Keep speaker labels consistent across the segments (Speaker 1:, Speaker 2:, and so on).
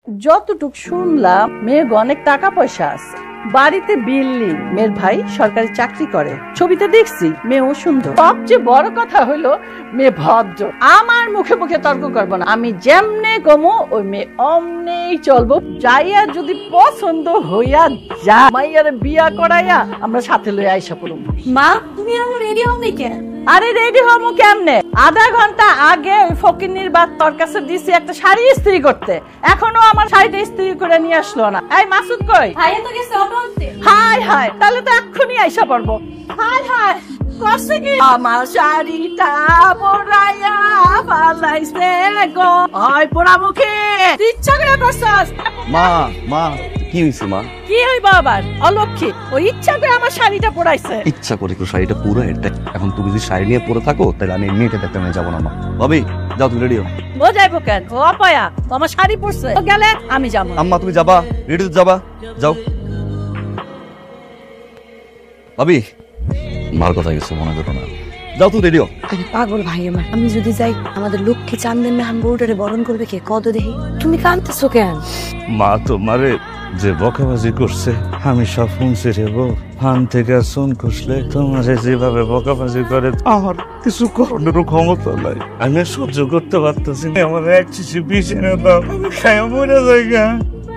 Speaker 1: যতটুক শুনলাম মেয়ের অনেক টাকা পয়সা আছে, বাড়িতে বিল্ডিং, মেয়ের ভাই সরকারি চাকরি করে, ছবিতে দেখছি মেয়েও সুন্দর। সবচেয়ে বড় কথা হলো মেয়ে ভদ্র। আমার মুখে মুখে তর্ক করবো না, আমি যেমনে গমো ওই মেয়ে অমনেই চলবো। যাইয়া যদি পছন্দ হইয়া যা মাইয়ারে বিয়া করাইয়া আমরা সাথে লই আইসা পড়ব।
Speaker 2: মা তুমি এখন রেডি হও নি কেন?
Speaker 1: আরে রেডি হমু কেমনে? আধা ঘন্টা আগে ওই ফকিন্নির বাদ তোর কাছে দিছি একটা শাড়ি ইস্ত্রি করতে, এখনো আমার শাড়িটা ইস্ত্রি করে নিয়ে আসলো না। এই মাসুদ কই?
Speaker 2: ভাইয়া তো গেছে অটো আনতে।
Speaker 1: হাই হাই, তাহলে তো এক্ষুনি আইসা পড়বো। হাই হাই করছে কি? আমার শাড়িটা পরাইয়া পালাইছে গো। ওই পোড়ামুখী, ইচ্ছা করে করছস?
Speaker 3: মা মা কি হইছে মা?
Speaker 1: কি হইব আবার? অলক্ষী, ওই ইচ্ছা করে আমার শাড়িটা পরাইছে।
Speaker 3: ইচ্ছা করে একটু শাড়িটা পুরো এটা। এখন তুমি যদি শাড়ি নিয়ে পরে থাকো তাহলে আমি মেয়েটা দেখতে নিয়ে যাবো না মা। ভাবি যাও, তুমি রেডি হও।
Speaker 1: ও যাইবো কেন? ও অপয়া, ও আমার শাড়ি পরছে, ও গেলে আমি যাবো।
Speaker 3: আম্মা তুমি যাবা? রেডি তো যাবা? যাও। ভাবি মার কথা কিছু মনে করো না, যাও তুমি রেডি হও।
Speaker 2: পাগল ভাই আমার, আমি যদি যাই আমাদের লক্ষ্মী চান্দের মেহান বউটারে বরণ করবে কে? কত দেখি তুমি কাঁদতেছো কেন?
Speaker 4: মা তোমারে যে বকাবাজি করছে আমি সব শুনছি রে বউ। ফান থেকে চুন খুসলে তোমারে যেভাবে বকাবাজি করে আমার কিছু করানোর ক্ষমতা নাই। আমি সহ্য করতে পারতেছি না। আমার এক শিশু বিষ এনে দাও, আমি খাইয়া মরে যাই।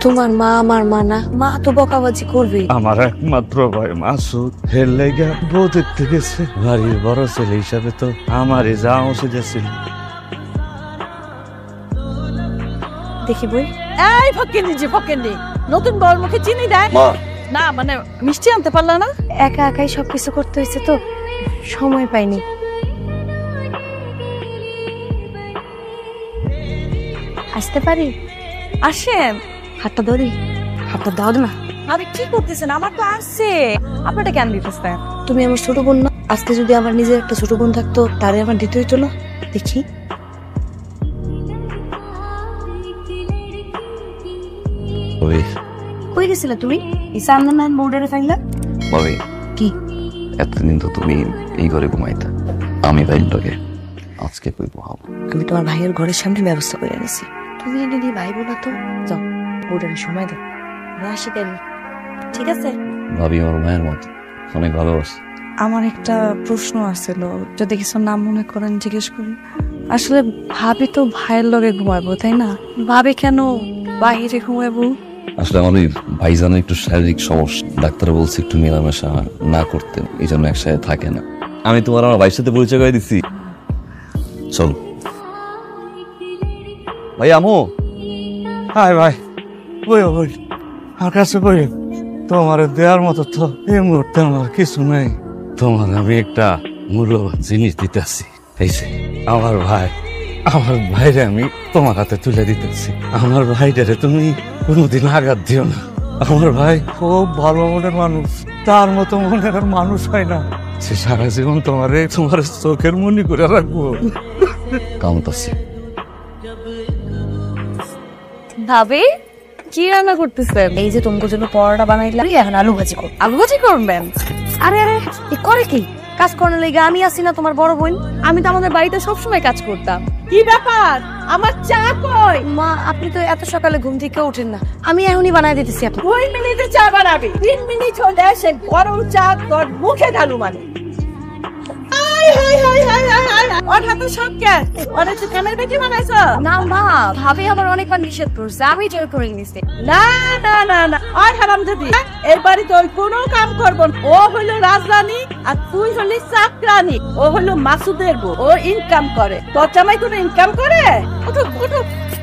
Speaker 2: তোমার মা আমার মা না, মা তো বকাবাজি করবে।
Speaker 4: আমার একমাত্র ভাই মাসুদ হের লেগা বউ দেখতে গেছে। বাড়ির বড় ছেলে হিসাবে তো আমারই যাওয়া উচিত ছিল।
Speaker 2: দেখি বই।
Speaker 1: এই ফকিন্নি যে ফকিন্নি, নতুন বউর মুখে চিনি দেয়
Speaker 3: মা
Speaker 1: না, মানে মিষ্টি আনতে পারলা না?
Speaker 2: একা একাই সবকিছু করতে হয়েছে তো সময় পাইনি। আসতে পারি? আসেন। হাতটা দাও দি, হাতটা দাও না।
Speaker 5: আরে কি করতেছেন? আমার তো আসছে, আপনারটা কেন দিতেছেন?
Speaker 2: তুমি আমার ছোট বোন না? আজকে যদি আমার নিজের একটা ছোট বোন থাকতো তারে আমার দিতে হইতো না? দেখি
Speaker 3: ভাবি।
Speaker 2: কই গেছিলে তুমি? এই সামনে না মোড়ের ফাইলা?
Speaker 3: ভাবি
Speaker 2: কি
Speaker 3: এতদিন তো তুমি এই ঘরে ঘুমাইতা, আমি ভাইটাকে আজকে কই ঘুমাবো?
Speaker 2: আমি তোমার ভাইয়ের ঘরের সামনে ব্যবস্থা করে এনেছি। তুমি এনে নিয়ে ভাইবো না তো? যাও মোড়ের সময় দাও, আসি কেন? ঠিক আছে?
Speaker 3: ভাবি আমার মায়ের মতো অনেক ভালোবাসি।
Speaker 5: আমার একটা প্রশ্ন আছিল, যদি কিছু নাম মনে করেন জিজ্ঞেস করি। আসলে ভাবি তো ভাইয়ের লগে ঘুমাবো, তাই না? ভাবি কেন বাহিরে ঘুমাবো?
Speaker 3: আসলে আমার ওই ভাইজানের একটু শারীরিক সমস্যা, ডাক্তার বলছে একটু মেলামেশা না করতে, এই জন্য একসাথে থাকে না। আমি তোমার আমার ভাইয়ের সাথে পরিচয় করে দিচ্ছি, চল। ভাই আমো।
Speaker 4: হাই ভাই, বই বই আমার কাছে বই। তোমার দেওয়ার মতো তো এই মুহূর্তে আমার কিছু নেই। তোমার আমি একটা মূল্যবান জিনিস দিতেছি। এই যে আমার ভাইরে আমি তোমার হাতে তুলে দিতেছি। আমার ভাইটারে তুমি কোনোদিন আঘাত দিও না। আমার ভাই খুব ভালো মনের মানুষ, তার মতো মনের আর মানুষ হয় না। সে সারা জীবন তোমার চোখের মনি করে রাখবো।
Speaker 3: কামতাছি।
Speaker 5: ভাবি কি রান্না করতেছেন?
Speaker 2: এই যে তোমার জন্য পরোটা বানাইলাম, এখন আলু ভাজি কর।
Speaker 5: আলু ভাজি করবেন?
Speaker 2: আরে আরে এ করে কি? কাজ করার লেগে আমি আসি না তোমার বড় বোন?
Speaker 5: আমি তো আমাদের বাড়িতে সবসময় কাজ করতাম।
Speaker 1: কি ব্যাপার? আমার চা কই?
Speaker 2: মা আপনি তো এত সকালে ঘুম থেকে ওঠেন না, আমি এখনই বানাই দিতেছি। আপনি
Speaker 1: 2 মিনিটে চা বানাবি, 3 মিনিট হলে সে গরম চা তোর মুখে ঢালু মানে। ওর হাতে সব কে? ওর চিকেনের বেটি বানাইছো?
Speaker 5: না মা, ভাবি আমার অনেকবার নিষেধ করছে, আমি জোর করে নিছি।
Speaker 1: না না না না, আর হারামজাদি, এই বাড়িতে ওই কোনো কাম করব না। ও হলো রাজরানী আর তুই হলি চাকরানী। ও হলো মাসুদের বউ, ও ইনকাম করে। তোর জামাই কোনো ইনকাম করে? ওঠো ওঠো,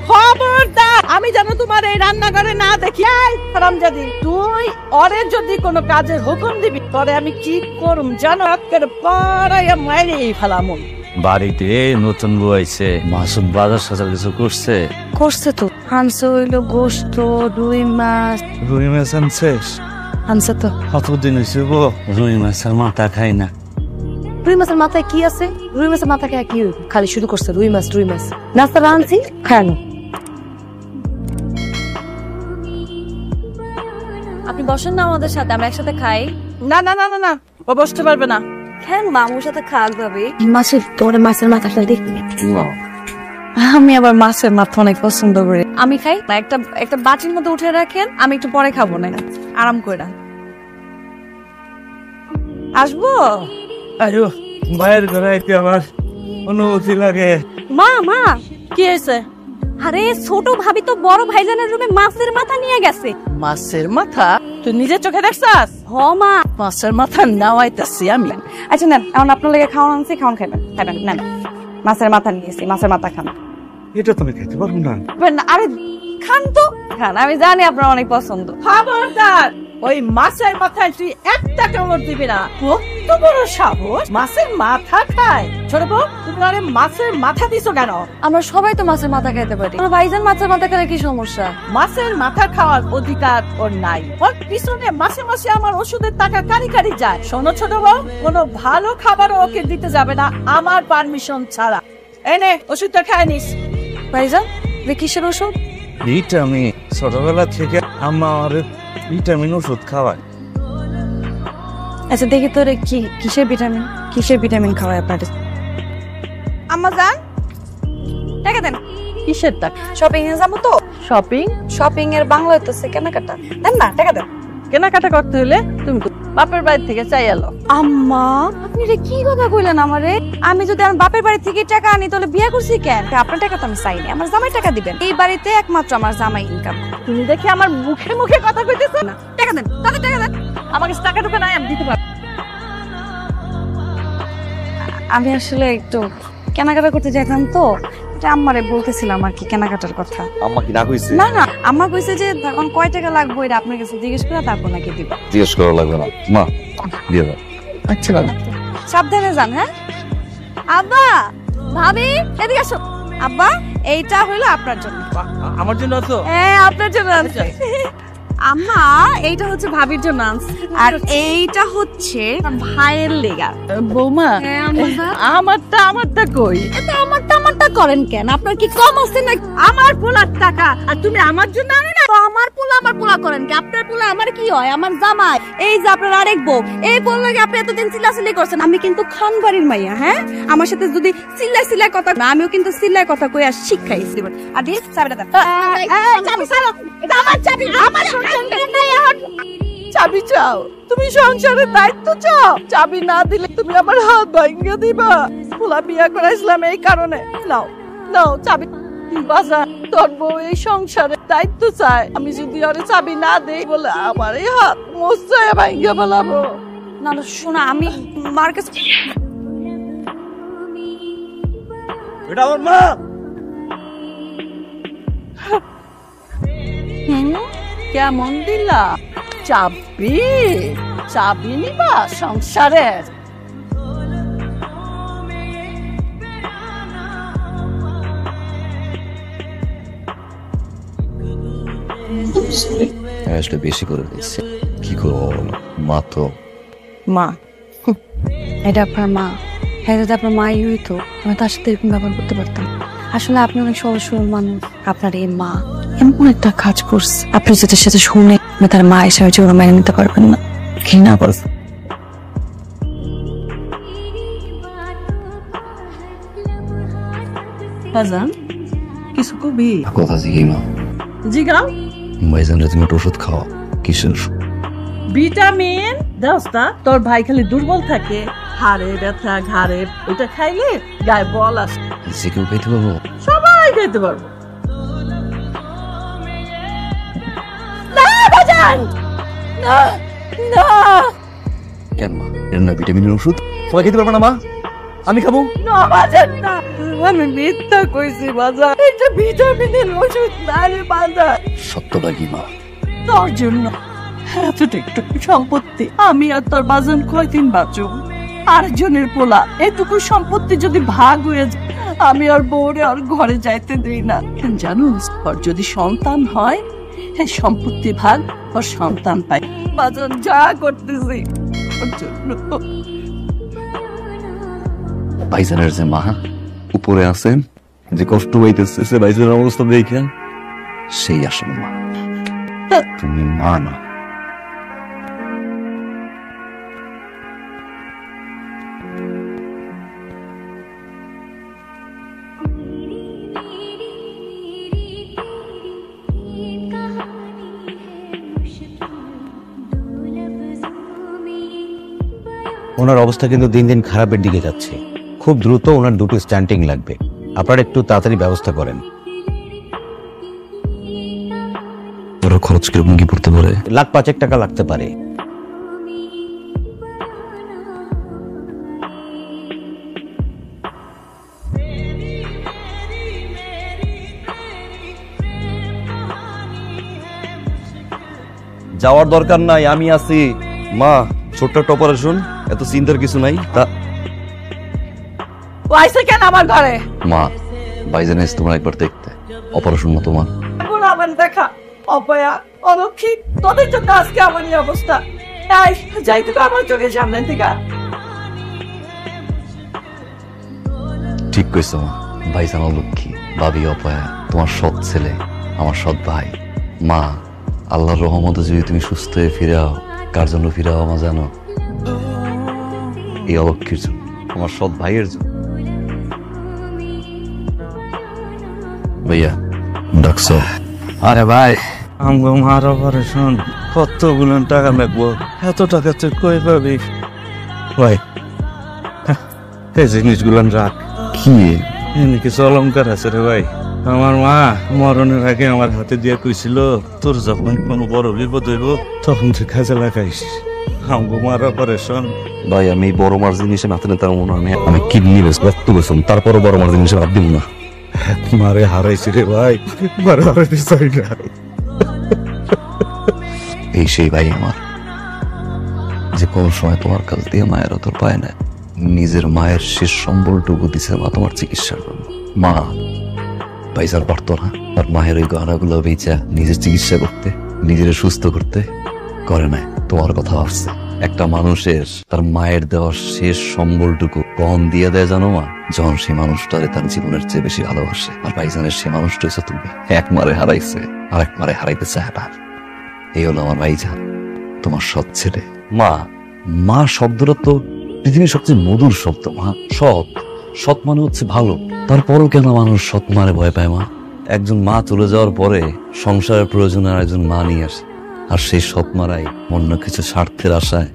Speaker 1: খবরদার আমি যেন তোমার এই রান্নাঘরে না দেখি। হারামজাদি, তুই ওরে যদি কোনো কাজের হুকুম দিবি তবে আমি কি করুম জানো? একের পরাইয়া মাইরে ফেলাম।
Speaker 4: বাড়িতে নতুন বউ আইছে, মাসুদ বাজার সাজার কিছু করছে।
Speaker 2: করছে তো, আনছে হইলো গোস্ত, রুই মাছ।
Speaker 4: রুই মাছ আনছিস?
Speaker 2: আনছে তো।
Speaker 4: কতদিন হয়েছে গো রুই মাছের মাথা খাই না।
Speaker 2: রুই মাছের মাথায় কি আছে? রুই মাছের মাথা খায় কি হইব? খালি শুরু করছে রুই মাছ রুই মাছ। নাস্তা আনছি, খায়ানো।
Speaker 5: আপনি বসেন না আমাদের সাথে, আমরা একসাথে খাই।
Speaker 1: না না না না না, ও বসতে পারবে না।
Speaker 5: কেন? মামুর সাথে খাক ভাবি।
Speaker 2: মাছের তোমার মাছের মাথাটা দেখবে।
Speaker 5: আমি আবার মাছের মাথা অনেক পছন্দ করি। আমি খাই না, একটা একটা বাটির মধ্যে উঠে রাখেন, আমি একটু পরে খাবো না, আরাম করে। আসবো?
Speaker 4: আয়ো বাইরের ঘরে আইতে আমার অনুমতি লাগে।
Speaker 5: মা মা, কি হয়েছে? আরে ছোট ভাবি তো বড় ভাইজানের রুমে মাছের মাথা নিয়ে গেছে।
Speaker 1: মাছের মাথা তুই নিজের চোখে দেখছাস?
Speaker 5: হ মা।
Speaker 1: মাছের মাথা নাওয়াইতাছি আমি।
Speaker 5: আচ্ছা নেন, এখন আপনার লেগে খাওয়ান আনছি, খাওয়ান খাবেন খাবেন, নেন। মাছের মাথা নিয়েছি, মাছের মাথা খান।
Speaker 4: এটা তুমি খেতে পারবো না।
Speaker 5: আরে খান তো, খান, আমি জানি আপনার অনেক পছন্দ।
Speaker 1: খবরদার, ওই মাছের মাথায় তুই একটা কামড় দিবি না। কত বড় সাহস, মাছের মাথা খায়? ছোট বউ, তুমি আরে মাছের মাথা দিছো কেন?
Speaker 5: আমরা সবাই তো মাছের মাথা খেতে পারি, আমার ভাইজান মাছের মাথা খেলে কি সমস্যা?
Speaker 1: মাছের মাথা খাওয়ার অধিকার ওর নাই। ওর পিছনে মাসে মাসে আমার ওষুধের টাকা কারি কারি যায়। শোনো ছোট বউ, কোনো ভালো খাবারও ওকে দিতে যাবে না আমার পারমিশন ছাড়া। এনে ওষুধটা খায় নিস।
Speaker 5: ভাইজান, কিসের ওষুধ?
Speaker 4: এইটা আমি ছোটবেলা থেকে আম্মা আমার ভিটামিন ওষুধ খাওয়ায়।
Speaker 5: আচ্ছা দেখি তোর কিসের ভিটামিন খাওয়ায় আপনাদের? আম্মা যান, টাকা দেন।
Speaker 1: কিসের টাকা?
Speaker 5: শপিং এ যাবো তো।
Speaker 1: শপিং
Speaker 5: এর বাংলা হইতেছে কেনাকাটা। দেন না, টাকা দেন।
Speaker 1: কেনাকাটা করতে হলে তুমি বাপের বাড়ি থেকে চাই এলো।
Speaker 5: আম্মা, আপনি রে কি কথা কইলেন আমারে? আমি যদি আমার বাপের বাড়ি থেকে টাকা আনি তাহলে বিয়ে করছি কেন? আপনার টাকা তো আমি চাইনি, আমার জামাই টাকা দিবেন। এই বাড়িতে একমাত্র আমার জামাই ইনকাম।
Speaker 1: তুমি দেখি আমার মুখে মুখে কথা কইতেছ না।
Speaker 5: টাকা দেন, তাদের টাকা দেন।
Speaker 1: আমার কাছে টাকা টুকা নাই, আমি দিতে পারবো।
Speaker 5: আমি আসলে একটু কেনাকাটা করতে যাইতাম তো, এটা আম্মারে বলতেছিলাম আর কি কেনাকাটার কথা।
Speaker 3: আম্মা কি না কইছে?
Speaker 5: না না, আম্মা কইছে যে এখন কয় টাকা লাগবে এটা আপনার কাছে জিজ্ঞেস করে তারপর নাকি দিব।
Speaker 3: জিজ্ঞেস করা লাগবে না মা, দিয়ে দাও। আচ্ছা
Speaker 5: সাবধানে যান। হ্যাঁ আব্বা, ভাবি এদিকে আসো। আব্বা, এইটা হইলো আপনার জন্য।
Speaker 4: আমার জন্য তো
Speaker 5: হ্যাঁ আপনার জন্য আনছি। আম্মা, এইটা হচ্ছে ভাবির জন্য আনছি, আর এইটা হচ্ছে ভাইয়ের লেগা।
Speaker 1: বৌমা, আমারটা কই?
Speaker 5: এটা আমারটা করেন কেন? আপনার কি কম আছে নাকি?
Speaker 1: আমার পোলার টাকা আর তুমি আমার জন্য আনো না?
Speaker 5: তো আমার পোলা করেন কি? আপনার পোলা আমার কি হয়? আমার জামাই। এই যে আপনার আরেক বউ, এই বউ লাগে আপনি এতদিন চিল্লাচিল্লি করছেন। আমি কিন্তু খান বাড়ির মাইয়া। হ্যাঁ, আমার সাথে যদি চিল্লাই কথা না, আমিও কিন্তু চিল্লাই কথা কই আর শিক্ষাইছি। আর দিয়ে চাবিটা দেন।
Speaker 1: চাবি ছাড়ো, এটা আমার চাবি। আমার চাবি চাও? তুমি সংসারের দায়িত্ব চাও? চাবি না দিলে তুমি আমার হাত ভাঙিয়ে দিবা। পোলা বিয়া করাইছিলাম এই কারণে। নাও নাও চাবি। বাজার তোর বউ এই সংসারের দায়িত্ব চায়, আমি যদি ওরে চাবি না দেই বলে আমার এই হাত মোচায় ভাঙিয়ে বলাবো।
Speaker 5: না না শোনা, আমি মার কাছে।
Speaker 4: এটা আমার মা।
Speaker 1: কেমন দিলা? চাবি নিবা সংসারের?
Speaker 3: আসলে বেশি করে দিচ্ছে, কি করবো বলো? মা তো
Speaker 5: মা, এটা আপনার মা। হ্যাঁ, যদি আপনার মাই হইতো আমি তার সাথে এরকম ব্যবহার করতে পারতাম। আসলে আপনি অনেক সহজ সরল মানুষ। আপনার এই মা এমন একটা কাজ করছে, আপনি যেটার সাথে শুনে তার মা হিসাবে জীবনে মেনে নিতে পারবেন না, ঘৃণা করছে।
Speaker 1: বাজান, কিছু কবি?
Speaker 3: কথা জিগি মা।
Speaker 1: জিগাও।
Speaker 3: ভাইজানরা তুমি একটা ওষুধ খাওয়া। কিসের ওষুধ?
Speaker 1: ভিটামিন দোস্তা। তোর ভাই খালি দুর্বল থাকে, হাড়ে ব্যথা, ঘাড়ে, ওটা খাইলে গায়ে বল আসে।
Speaker 3: যে কেউ খাইতে পারবো?
Speaker 1: সবাই খাইতে পারবো। না বাজান, না না।
Speaker 3: কেন মা, এর না ভিটামিনের ওষুধ? সবাই খেতে পারবে না মা? আমি খাবো
Speaker 1: না বাজান না, আমি মিথ্যা কইছি বাজান। এটা ভিটামিনের ওষুধ না রে বাজান।
Speaker 3: সত্যটা কি মা?
Speaker 1: তোর জন্য এতটুকু সম্পত্তি, আমি আর তোর বাজান কয়দিন বাঁচুম? আরেকজনের পোলা, এটুকু সম্পত্তি যদি ভাগ হয়ে যায়, আমি আর বউরে আর ঘরে যাইতে দেই না। জানুস, ওর যদি সন্তান হয়, এই সম্পত্তি ভাগ ওর সন্তান পায়। বাজান যা করতেছি ওর জন্য।
Speaker 3: ভাইজানের যে মা উপরে আছেন, যে কষ্ট পাইতেছে সে ভাইজানের অবস্থা দেখে, সেই আসলে মা। তুমি মা না।
Speaker 6: ওনার অবস্থা কিন্তু দিন দিন খারাপের দিকে যাচ্ছে। খুব দ্রুত ওনার দুটো স্ট্যান্টিং লাগবে, আপনারা একটু তাড়াতাড়ি ব্যবস্থা করেন।
Speaker 3: ওরা খরচ কিরকম কি পড়তে পারে?
Speaker 6: $5,00,000 লাগতে পারে।
Speaker 3: যাওয়ার দরকার নাই, আমি আছি। মা, ছোট্ট একটা অপারেশন, এত চিন্তার কিছু নাই।
Speaker 1: ও আইসে কেন আমার ঘরে?
Speaker 3: মা, ভাইজান এসে তোমার একবার দেখতে। অপারেশন না তোমার।
Speaker 1: এখন আবার দেখা অপয়া অলক্ষী, তোদের জন্য আজকে আমার এই অবস্থা। এই যাই তো আমার চোখের সামনে থেকে।
Speaker 3: ঠিক কইছো মা, ভাইজান অলক্ষী, ভাবি অপয়া, তোমার সৎ ছেলে, আমার সৎ ভাই। মা, আল্লাহর রহমতে যদি তুমি সুস্থ হয়ে ফিরাও, কার জন্য ফিরাও মা জানো? এই অলক্ষীর জন্য, আমার সৎ ভাইয়ের জন্য। ভাইয়া ডাকছো?
Speaker 4: আরে ভাই, আমগো মার অপারেশন কতগুলো টাকা লাগবো, এত টাকা তুই কই পাবি? ভাই এই জিনিসগুলো রাখ।
Speaker 3: কি
Speaker 4: এনে কিছু অলঙ্কার আছে রে ভাই। আমার মা মরণের আগে আমার হাতে দিয়ে কইছিল, তোর যখন কোনো বড় বিপদ হইব তখন তুই কাজে লাগাইস। আমগো মার অপারেশন।
Speaker 3: ভাই, আমি এই বড় মার জিনিসে মাথা নিতে পারবো না। আমি কিডনি বেশ রক্ত বেসম, তারপরও বড় মার জিনিসে ভাব দিব না।
Speaker 4: মারে হারাইছি রে ভাই, মারে হারাইতে চাই না।
Speaker 3: এই সেই ভাই আমার, যে কোন সময় তোমার কাছ দিয়ে মায়ের অতর পায় না। নিজের মায়ের শেষ সম্বলটুকু দিছে মা তোমার চিকিৎসার জন্য। মা পয়সার পারতো না আর মায়ের ওই গহনাগুলো বেচা নিজের চিকিৎসা করতে, নিজের সুস্থ করতে করে নাই। তোমার কথা ভাবছে। একটা মানুষের তার মায়ের দেওয়া শেষ সম্বলটুকু কম দিয়ে দেয় জানো মা, যখন সেই মানুষটারে তার জীবনের চেয়ে বেশি ভালোবাসে। আর ভাইজানের সেই মানুষটা হচ্ছে তুমি। এক মারে হারাইছে, আর এক মারে হারাইতে চায় না। এই হলো আমার ভাইজান, তোমার সৎ ছেলে। মা, মা শব্দটা তো পৃথিবীর সবচেয়ে মধুর শব্দ। মা, সৎ, সৎ মানে হচ্ছে ভালো। তারপরও কেন মানুষ সৎ মারে ভয় পায়? মা, একজন মা চলে যাওয়ার পরে সংসারের প্রয়োজনে আরেকজন মা নিয়ে আসে, আর সেই সৎ মারাই অন্য কিছু স্বার্থের আশায়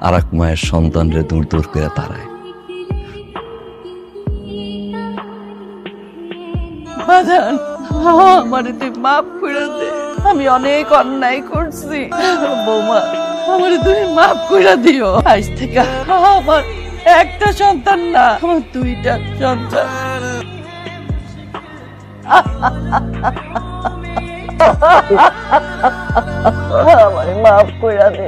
Speaker 3: আর এক মায়ের সন্তানরে দূর দূর করে তাড়ায়।
Speaker 1: বাজান, আমারে তুই মাফ করে দে। আমি অনেক অন্যায় করছি বৌমা, আমারে তুমি মাফ করে দিও। আজ থেকে আমার একটা সন্তান না, আমার দুইটা সন্তান। আমারে মাফ করে দে।